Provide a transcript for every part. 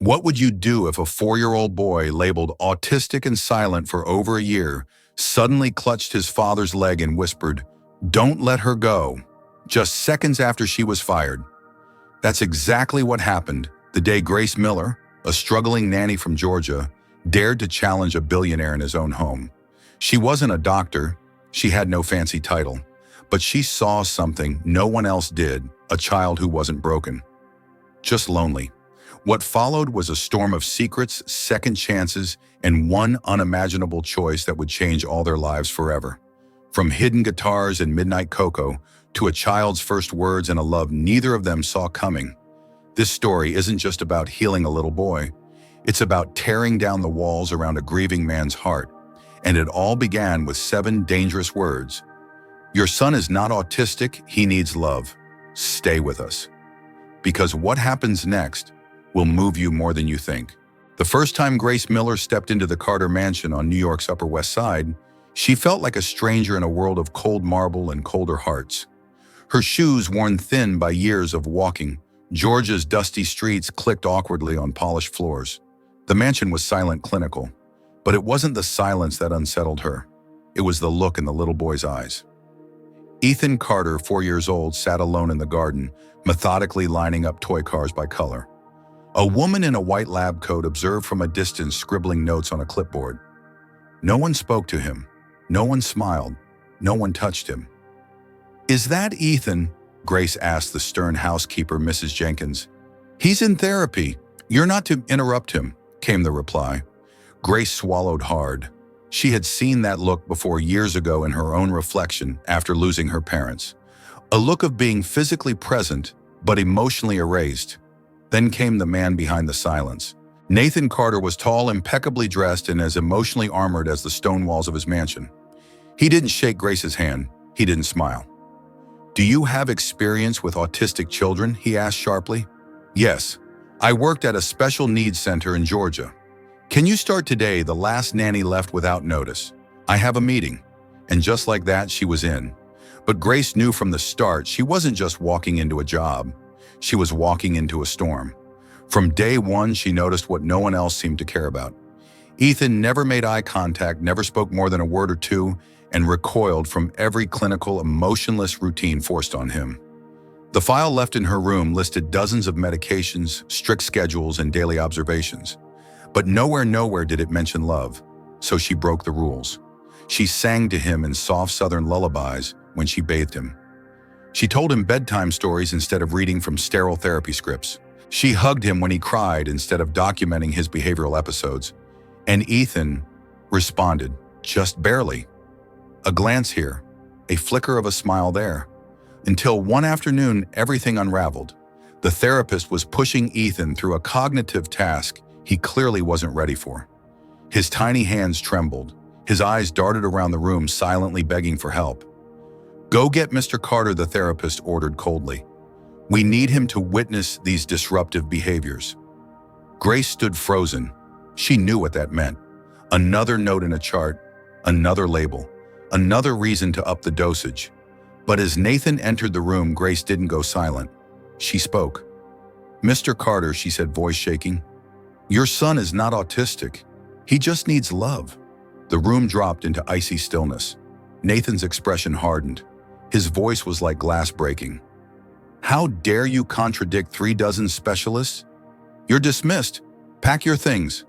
What would you do if a 4-year-old boy labeled autistic and silent for over a year suddenly clutched his father's leg and whispered, "Don't let her go," just seconds after she was fired? That's exactly what happened the day Grace Miller, a struggling nanny from Georgia, dared to challenge a billionaire in his own home. She wasn't a doctor, she had no fancy title, but she saw something no one else did, a child who wasn't broken, just lonely. What followed was a storm of secrets, second chances, and one unimaginable choice that would change all their lives forever. From hidden guitars and midnight cocoa to a child's first words and a love neither of them saw coming. This story isn't just about healing a little boy. It's about tearing down the walls around a grieving man's heart. And it all began with 7 dangerous words. Your son is not autistic, he needs love. Stay with us. Because what happens next will move you more than you think. The first time Grace Miller stepped into the Carter Mansion on New York's Upper West Side, she felt like a stranger in a world of cold marble and colder hearts. Her shoes, worn thin by years of walking, Georgia's dusty streets clicked awkwardly on polished floors. The mansion was silent, clinical, but it wasn't the silence that unsettled her. It was the look in the little boy's eyes. Ethan Carter, 4 years old, sat alone in the garden, methodically lining up toy cars by color. A woman in a white lab coat observed from a distance, scribbling notes on a clipboard. No one spoke to him. No one smiled. No one touched him. "Is that Ethan?" Grace asked the stern housekeeper, Mrs. Jenkins. "He's in therapy. You're not to interrupt him," came the reply. Grace swallowed hard. She had seen that look before years ago in her own reflection after losing her parents. A look of being physically present, but emotionally erased. Then came the man behind the silence. Nathan Carter was tall, impeccably dressed, and as emotionally armored as the stone walls of his mansion. He didn't shake Grace's hand. He didn't smile. "Do you have experience with autistic children?" he asked sharply. "Yes. I worked at a special needs center in Georgia." "Can you start today?" The last nanny left without notice. "I have a meeting." And just like that, she was in. But Grace knew from the start she wasn't just walking into a job. She was walking into a storm. From day one, she noticed what no one else seemed to care about. Ethan never made eye contact, never spoke more than a word or two, and recoiled from every clinical, emotionless routine forced on him. The file left in her room listed dozens of medications, strict schedules, and daily observations. But nowhere did it mention love, so she broke the rules. She sang to him in soft southern lullabies when she bathed him. She told him bedtime stories instead of reading from sterile therapy scripts. She hugged him when he cried instead of documenting his behavioral episodes. And Ethan responded, just barely. A glance here, a flicker of a smile there. Until one afternoon, everything unraveled. The therapist was pushing Ethan through a cognitive task he clearly wasn't ready for. His tiny hands trembled. His eyes darted around the room, silently begging for help. "Go get Mr. Carter," the therapist ordered coldly. "We need him to witness these disruptive behaviors." Grace stood frozen. She knew what that meant. Another note in a chart, another label, another reason to up the dosage. But as Nathan entered the room, Grace didn't go silent. She spoke. "Mr. Carter," she said, voice shaking, "your son is not autistic. He just needs love." The room dropped into icy stillness. Nathan's expression hardened. His voice was like glass breaking. "How dare you contradict 36 specialists? You're dismissed. Pack your things.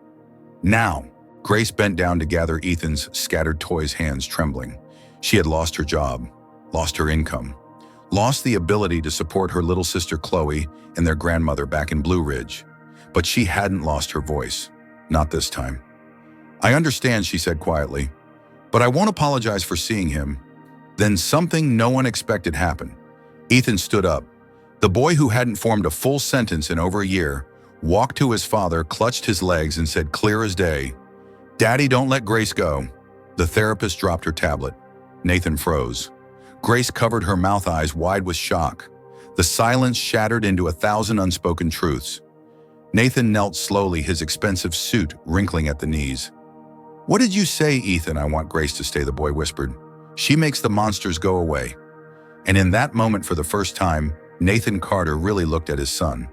Now." Grace bent down to gather Ethan's scattered toys, hands trembling. She had lost her job, lost her income, lost the ability to support her little sister Chloe and their grandmother back in Blue Ridge. But she hadn't lost her voice. Not this time. "I understand," she said quietly, "but I won't apologize for seeing him." Then something no one expected happened. Ethan stood up. The boy who hadn't formed a full sentence in over a year walked to his father, clutched his legs, and said clear as day, "Daddy, don't let Grace go." The therapist dropped her tablet. Nathan froze. Grace covered her mouth, eyes wide with shock. The silence shattered into 1,000 unspoken truths. Nathan knelt slowly, his expensive suit wrinkling at the knees. "What did you say, Ethan?" "I want Grace to stay," the boy whispered. "She makes the monsters go away." And in that moment, for the first time, Nathan Carter really looked at his son.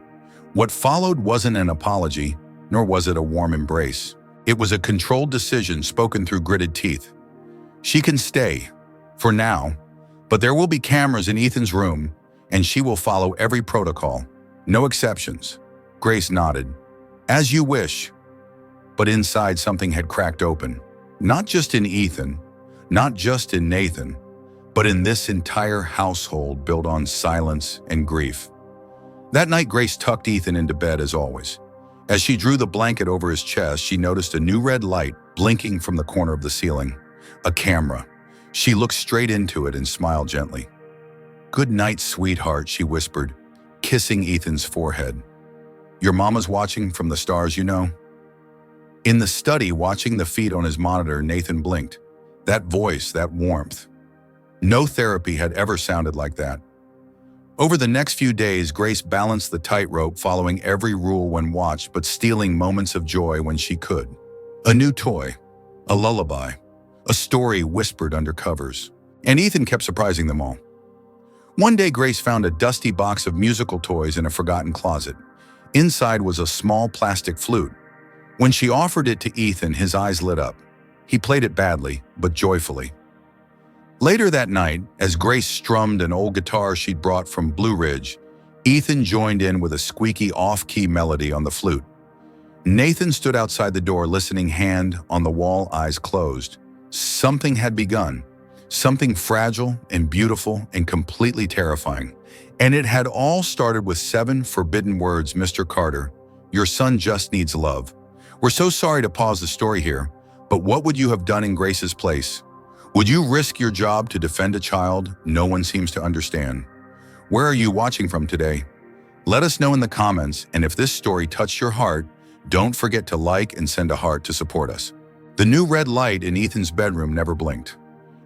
What followed wasn't an apology, nor was it a warm embrace. It was a controlled decision spoken through gritted teeth. She can stay, for now, but there will be cameras in Ethan's room, and she will follow every protocol. No exceptions. Grace nodded. As you wish. But inside something had cracked open. Not just in Ethan, not just in Nathan, but in this entire household built on silence and grief. That night, Grace tucked Ethan into bed as always. As she drew the blanket over his chest, she noticed a new red light blinking from the corner of the ceiling. A camera. She looked straight into it and smiled gently. "Good night, sweetheart," she whispered, kissing Ethan's forehead. "Your mama's watching from the stars, you know." In the study, watching the feed on his monitor, Nathan blinked. That voice, that warmth. No therapy had ever sounded like that. Over the next few days, Grace balanced the tightrope, following every rule when watched, but stealing moments of joy when she could. A new toy, a lullaby, a story whispered under covers. And Ethan kept surprising them all. One day, Grace found a dusty box of musical toys in a forgotten closet. Inside was a small plastic flute. When she offered it to Ethan, his eyes lit up. He played it badly, but joyfully. Later that night, as Grace strummed an old guitar she'd brought from Blue Ridge, Ethan joined in with a squeaky off-key melody on the flute. Nathan stood outside the door, listening, hand on the wall, eyes closed. Something had begun. Something fragile and beautiful and completely terrifying. And it had all started with 7 forbidden words. "Mr. Carter, your son just needs love. We're so sorry to pause the story here, but what would you have done in Grace's place? Would you risk your job to defend a child no one seems to understand? Where are you watching from today? Let us know in the comments, and if this story touched your heart, don't forget to like and send a heart to support us." The new red light in Ethan's bedroom never blinked.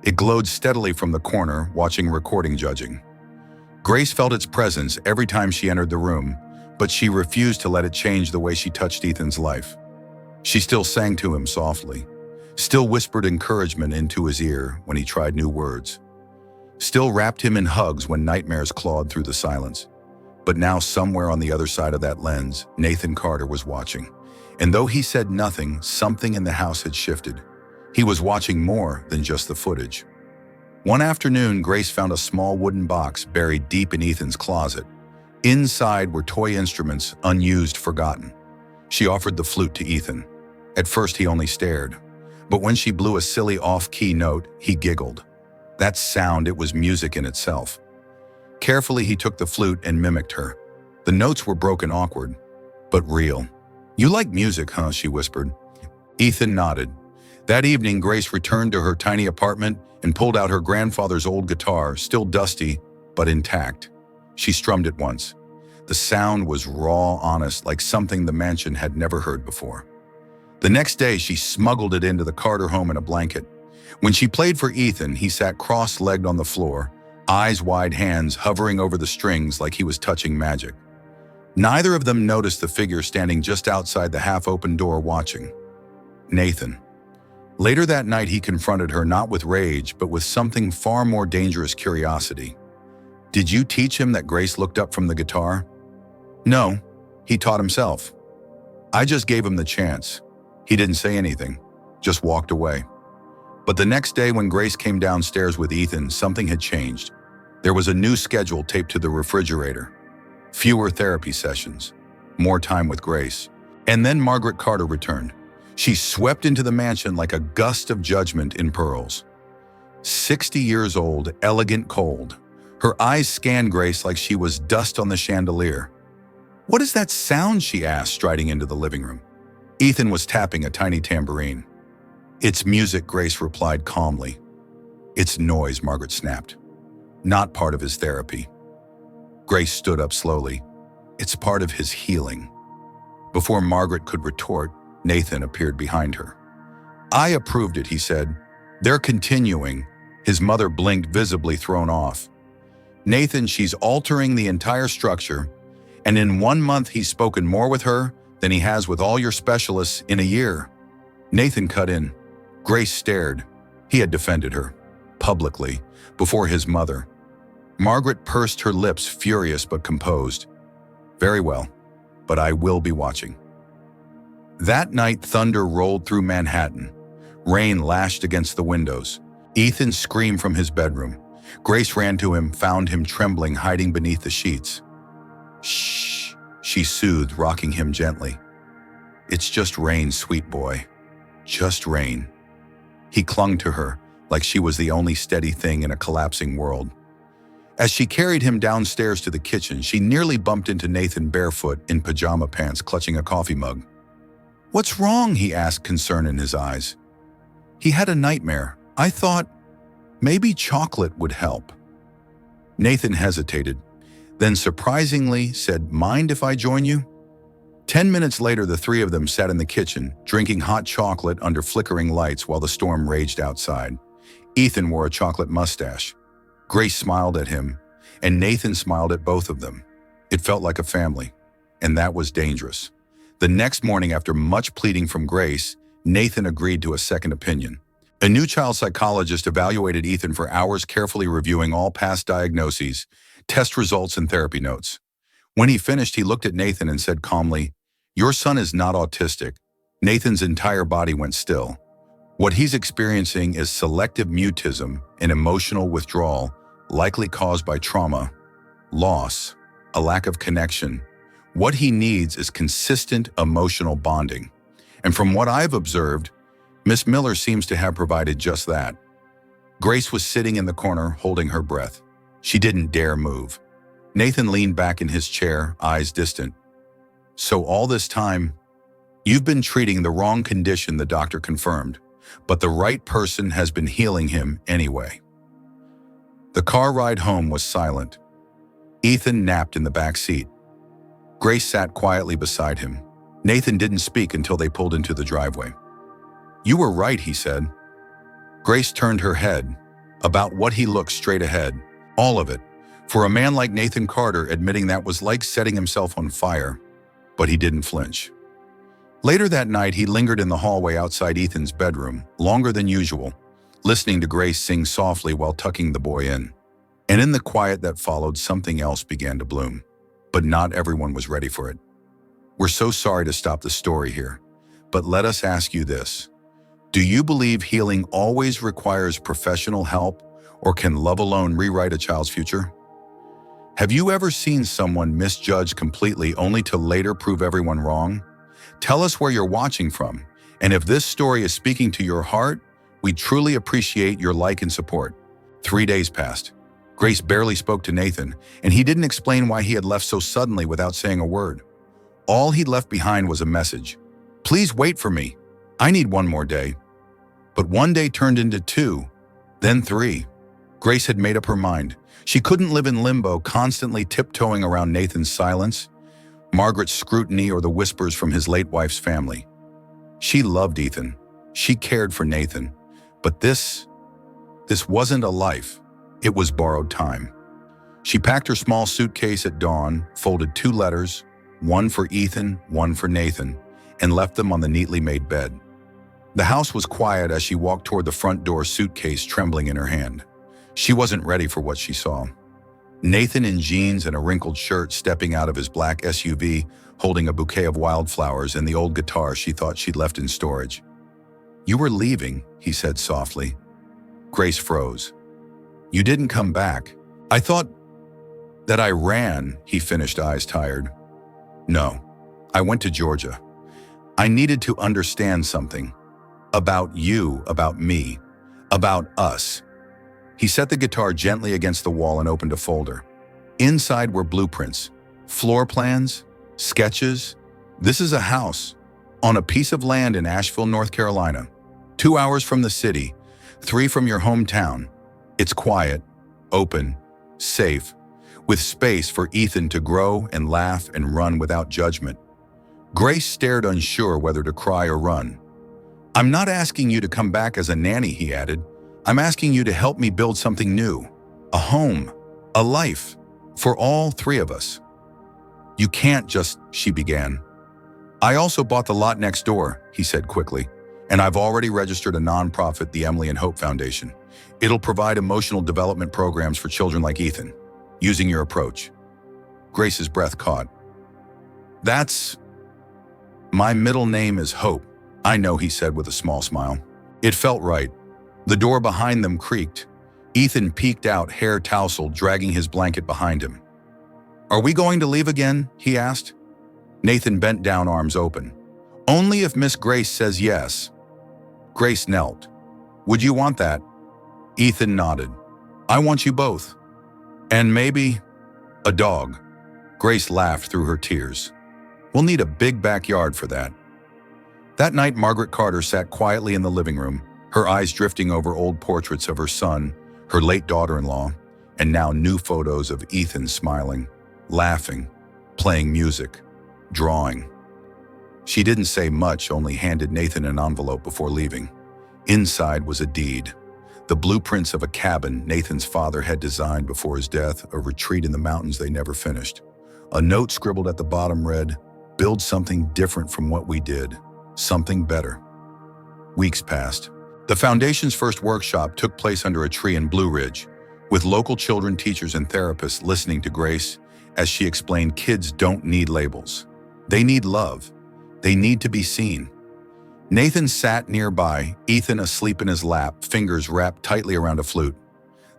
It glowed steadily from the corner, watching recording judging. Grace felt its presence every time she entered the room, but she refused to let it change the way she touched Ethan's life. She still sang to him softly, still whispered encouragement into his ear when he tried new words, still wrapped him in hugs when nightmares clawed through the silence. But now, somewhere on the other side of that lens, Nathan Carter was watching. And though he said nothing, something in the house had shifted. He was watching more than just the footage. One afternoon, Grace found a small wooden box buried deep in Ethan's closet. Inside were toy instruments, unused, forgotten. She offered the flute to Ethan. At first, he only stared. But when she blew a silly off-key note, he giggled. That sound, it was music in itself. Carefully, he took the flute and mimicked her. The notes were broken, awkward, but real. "You like music, huh?" she whispered. Ethan nodded. That evening, Grace returned to her tiny apartment and pulled out her grandfather's old guitar, still dusty, but intact. She strummed it once. The sound was raw, honest, like something the mansion had never heard before. The next day, she smuggled it into the Carter home in a blanket. When she played for Ethan, he sat cross-legged on the floor, eyes wide, hands hovering over the strings like he was touching magic. Neither of them noticed the figure standing just outside the half-open door watching. Nathan. Later that night, he confronted her not with rage, but with something far more dangerous: curiosity. "Did you teach him that?" Grace looked up from the guitar. "No, he taught himself. I just gave him the chance. He didn't say anything, just walked away." But the next day, when Grace came downstairs with Ethan, something had changed. There was a new schedule taped to the refrigerator. Fewer therapy sessions, more time with Grace. And then Margaret Carter returned. She swept into the mansion like a gust of judgment in pearls. 60 years old, elegant, cold. Her eyes scanned Grace like she was dust on the chandelier. "What is that sound?" she asked, striding into the living room. Ethan was tapping a tiny tambourine. "It's music," Grace replied calmly. "It's noise," Margaret snapped. "Not part of his therapy." Grace stood up slowly. "It's part of his healing." Before Margaret could retort, Nathan appeared behind her. "I approved it," he said. "They're continuing." His mother blinked, visibly thrown off. "Nathan, she's altering the entire structure, and in 1 month he's spoken more with her than he has with all your specialists in a year." Nathan cut in. Grace stared. He had defended her, publicly, before his mother. Margaret pursed her lips, furious but composed. "Very well, but I will be watching." That night, thunder rolled through Manhattan. Rain lashed against the windows. Ethan screamed from his bedroom. Grace ran to him, found him trembling, hiding beneath the sheets. "Shh," she soothed, rocking him gently. "It's just rain, sweet boy. Just rain." He clung to her like she was the only steady thing in a collapsing world. As she carried him downstairs to the kitchen, she nearly bumped into Nathan barefoot in pajama pants, clutching a coffee mug. "What's wrong?" he asked, concern in his eyes. "He had a nightmare. I thought maybe chocolate would help." Nathan hesitated, then surprisingly said, "Mind if I join you?" 10 minutes later, the three of them sat in the kitchen, drinking hot chocolate under flickering lights while the storm raged outside. Ethan wore a chocolate mustache. Grace smiled at him, and Nathan smiled at both of them. It felt like a family, and that was dangerous. The next morning, after much pleading from Grace, Nathan agreed to a second opinion. A new child psychologist evaluated Ethan for hours, carefully reviewing all past diagnoses, test results, and therapy notes. When he finished, he looked at Nathan and said calmly, "Your son is not autistic." Nathan's entire body went still. What he's experiencing is selective mutism, an emotional withdrawal, likely caused by trauma, loss, a lack of connection. What he needs is consistent emotional bonding. And from what I've observed, Miss Miller seems to have provided just that. Grace was sitting in the corner, holding her breath. She didn't dare move. Nathan leaned back in his chair, eyes distant. "So all this time, you've been treating the wrong condition," the doctor confirmed, "but the right person has been healing him anyway." The car ride home was silent. Ethan napped in the back seat. Grace sat quietly beside him. Nathan didn't speak until they pulled into the driveway. "You were right," he said. Grace turned her head. About what he looked straight ahead. All of it. For a man like Nathan Carter, admitting that was like setting himself on fire. But he didn't flinch. Later that night, he lingered in the hallway outside Ethan's bedroom, longer than usual, listening to Grace sing softly while tucking the boy in. And in the quiet that followed, something else began to bloom. But not everyone was ready for it. We're so sorry to stop the story here, but let us ask you this. Do you believe healing always requires professional help, or can love alone rewrite a child's future? Have you ever seen someone misjudged completely only to later prove everyone wrong? Tell us where you're watching from, and if this story is speaking to your heart, we truly appreciate your like and support. 3 days passed. Grace barely spoke to Nathan, and he didn't explain why he had left so suddenly without saying a word. All he'd left behind was a message. "Please wait for me. I need one more day." But one day turned into 2, then 3. Grace had made up her mind. She couldn't live in limbo, constantly tiptoeing around Nathan's silence, Margaret's scrutiny, or the whispers from his late wife's family. She loved Ethan. She cared for Nathan. But this wasn't a life. It was borrowed time. She packed her small suitcase at dawn, folded 2 letters, one for Ethan, one for Nathan, and left them on the neatly made bed. The house was quiet as she walked toward the front door, suitcase trembling in her hand. She wasn't ready for what she saw. Nathan in jeans and a wrinkled shirt stepping out of his black SUV, holding a bouquet of wildflowers and the old guitar she thought she'd left in storage. "You were leaving," he said softly. Grace froze. "You didn't come back." "I thought that I ran," he finished, eyes tired. "No, I went to Georgia. I needed to understand something. About you, about me, about us." He set the guitar gently against the wall and opened a folder. Inside were blueprints, floor plans, sketches. "This is a house on a piece of land in Asheville, North Carolina. 2 hours from the city, 3 from your hometown. It's quiet, open, safe, with space for Ethan to grow and laugh and run without judgment." Grace stared, unsure whether to cry or run. "I'm not asking you to come back as a nanny," he added. "I'm asking you to help me build something new. A home, a life, for all 3 of us." "You can't just," she began. "I also bought the lot next door," he said quickly. "And I've already registered a nonprofit, the Emily and Hope Foundation. It'll provide emotional development programs for children like Ethan, using your approach." Grace's breath caught. "My middle name is Hope." "I know," he said with a small smile. It felt right. The door behind them creaked. Ethan peeked out, hair tousled, dragging his blanket behind him. "Are we going to leave again?" he asked. Nathan bent down, arms open. "Only if Miss Grace says yes." Grace knelt. "Would you want that?" Ethan nodded. "I want you both. And maybe a dog." Grace laughed through her tears. "We'll need a big backyard for that." That night, Margaret Carter sat quietly in the living room, her eyes drifting over old portraits of her son, her late daughter-in-law, and now new photos of Ethan smiling, laughing, playing music, drawing. She didn't say much, only handed Nathan an envelope before leaving. Inside was a deed, the blueprints of a cabin Nathan's father had designed before his death, a retreat in the mountains they never finished. A note scribbled at the bottom read, "Build something different from what we did, something better." Weeks passed. The Foundation's first workshop took place under a tree in Blue Ridge, with local children, teachers, and therapists listening to Grace as she explained kids don't need labels. They need love. They need to be seen. Nathan sat nearby, Ethan asleep in his lap, fingers wrapped tightly around a flute.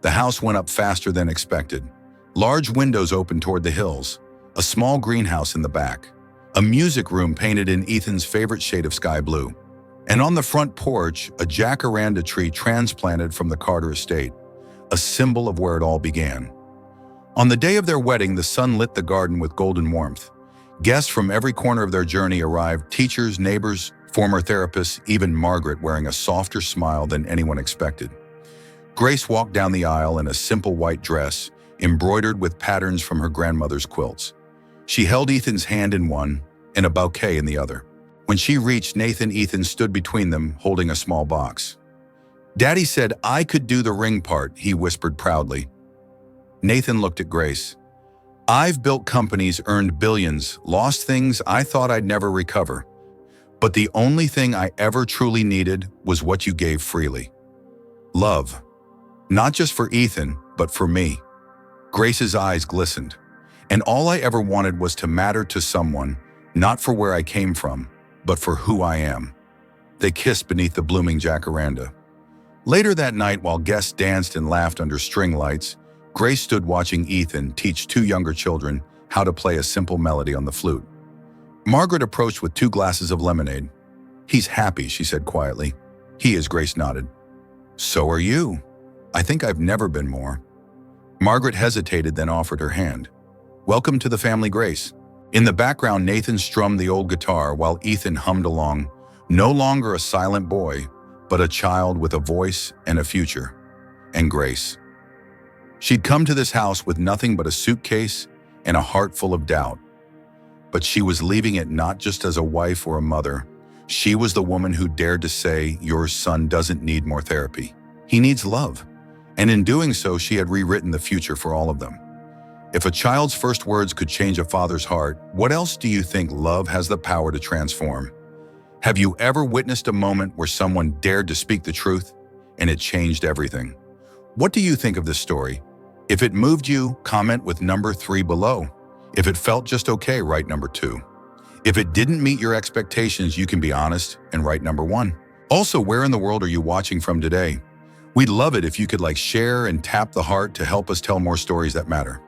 The house went up faster than expected. Large windows opened toward the hills, a small greenhouse in the back, a music room painted in Ethan's favorite shade of sky blue, and on the front porch, a jacaranda tree transplanted from the Carter estate, a symbol of where it all began. On the day of their wedding, the sun lit the garden with golden warmth. Guests from every corner of their journey arrived, teachers, neighbors, former therapists, even Margaret wearing a softer smile than anyone expected. Grace walked down the aisle in a simple white dress, embroidered with patterns from her grandmother's quilts. She held Ethan's hand in one and a bouquet in the other. When she reached Nathan, Ethan stood between them, holding a small box. "Daddy said I could do the ring part," he whispered proudly. Nathan looked at Grace. "I've built companies, earned billions, lost things I thought I'd never recover. But the only thing I ever truly needed was what you gave freely. Love. Not just for Ethan, but for me." Grace's eyes glistened. "And all I ever wanted was to matter to someone, not for where I came from, but for who I am." They kissed beneath the blooming jacaranda. Later that night, while guests danced and laughed under string lights, Grace stood watching Ethan teach two younger children how to play a simple melody on the flute. Margaret approached with 2 glasses of lemonade. "He's happy," she said quietly. "He is," Grace nodded. "So are you. I think I've never been more." Margaret hesitated, then offered her hand. "Welcome to the family, Grace." In the background, Nathan strummed the old guitar while Ethan hummed along, no longer a silent boy, but a child with a voice and a future. And Grace. She'd come to this house with nothing but a suitcase and a heart full of doubt. But she was leaving it not just as a wife or a mother. She was the woman who dared to say, "Your son doesn't need more therapy. He needs love." And in doing so, she had rewritten the future for all of them. If a child's first words could change a father's heart, what else do you think love has the power to transform? Have you ever witnessed a moment where someone dared to speak the truth and it changed everything? What do you think of this story? If it moved you, comment with number 3 below. If it felt just okay, write number 2. If it didn't meet your expectations, you can be honest and write number 1. Also, where in the world are you watching from today? We'd love it if you could share and tap the heart to help us tell more stories that matter.